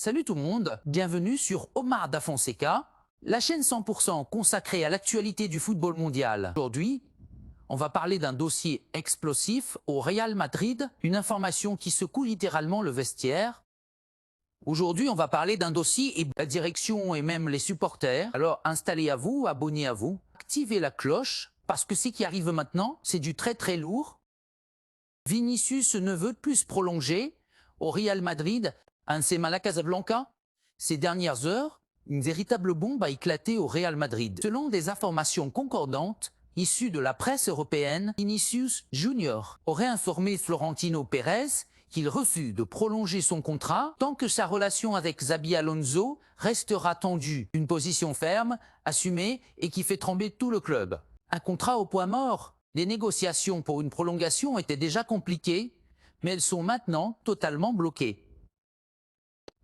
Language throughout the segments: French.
Salut tout le monde, bienvenue sur Omar Da Fonseca, la chaîne 100% consacrée à l'actualité du football mondial. Aujourd'hui, on va parler d'un dossier explosif au Real Madrid, une information qui secoue littéralement le vestiaire. Aujourd'hui, on va parler d'un dossier et la direction et même les supporters. Alors installez à vous, abonnez à vous, activez la cloche, parce que ce qui arrive maintenant, c'est du très lourd. Vinicius ne veut plus prolonger au Real Madrid. Ansema Casablanca, ces dernières heures, une véritable bombe a éclaté au Real Madrid. Selon des informations concordantes issues de la presse européenne, Vinicius Junior aurait informé Florentino Pérez qu'il refuse de prolonger son contrat tant que sa relation avec Xabi Alonso restera tendue. Une position ferme, assumée et qui fait trembler tout le club. Un contrat au point mort. Les négociations pour une prolongation étaient déjà compliquées, mais elles sont maintenant totalement bloquées.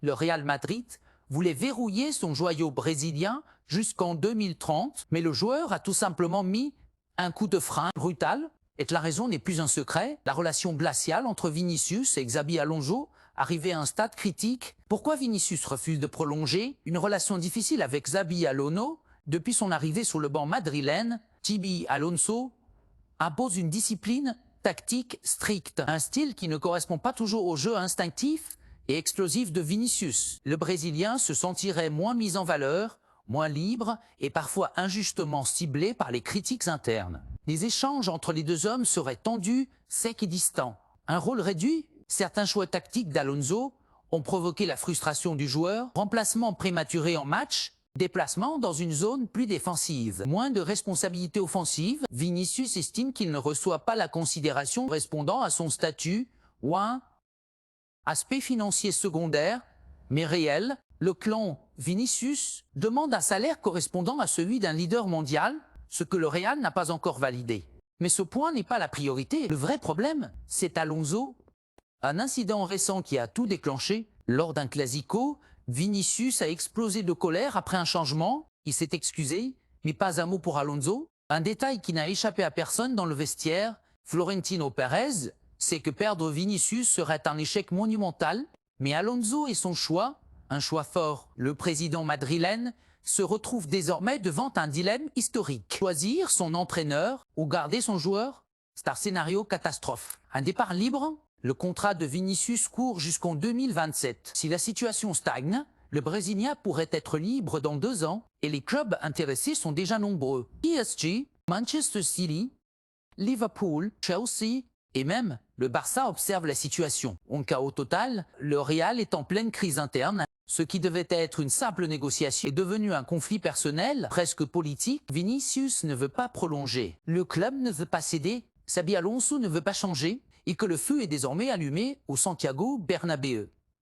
Le Real Madrid voulait verrouiller son joyau brésilien jusqu'en 2030, mais le joueur a tout simplement mis un coup de frein brutal. Et la raison n'est plus un secret, la relation glaciale entre Vinicius et Xabi Alonso arrivait à un stade critique. Pourquoi Vinicius refuse de prolonger une relation difficile avec Xabi Alonso? Depuis son arrivée sur le banc madrilène, Xabi Alonso impose une discipline tactique stricte, un style qui ne correspond pas toujours au jeu instinctif et explosif de Vinicius. Le Brésilien se sentirait moins mis en valeur, moins libre et parfois injustement ciblé par les critiques internes. Les échanges entre les deux hommes seraient tendus, secs et distants. Un rôle réduit, certains choix tactiques d'Alonso ont provoqué la frustration du joueur, remplacement prématuré en match, déplacement dans une zone plus défensive. Moins de responsabilités offensives, Vinicius estime qu'il ne reçoit pas la considération correspondant à son statut ou un aspect financier secondaire, mais réel. Le clan Vinicius demande un salaire correspondant à celui d'un leader mondial, ce que le Real n'a pas encore validé. Mais ce point n'est pas la priorité. Le vrai problème, c'est Alonso. Un incident récent qui a tout déclenché. Lors d'un classico, Vinicius a explosé de colère après un changement. Il s'est excusé, mais pas un mot pour Alonso. Un détail qui n'a échappé à personne dans le vestiaire, Florentino Pérez, c'est que perdre Vinicius serait un échec monumental. Mais Alonso et son choix, un choix fort. Le président madrilène se retrouve désormais devant un dilemme historique. Choisir son entraîneur ou garder son joueur? C'est un scénario catastrophe. Un départ libre? Le contrat de Vinicius court jusqu'en 2027. Si la situation stagne, le Brésilien pourrait être libre dans 2 ans et les clubs intéressés sont déjà nombreux. PSG, Manchester City, Liverpool, Chelsea et même le Barça observent la situation. En chaos total, le Real est en pleine crise interne. Ce qui devait être une simple négociation est devenu un conflit personnel, presque politique. Vinicius ne veut pas prolonger. Le club ne veut pas céder. Xabi Alonso ne veut pas changer et que le feu est désormais allumé au Santiago Bernabéu.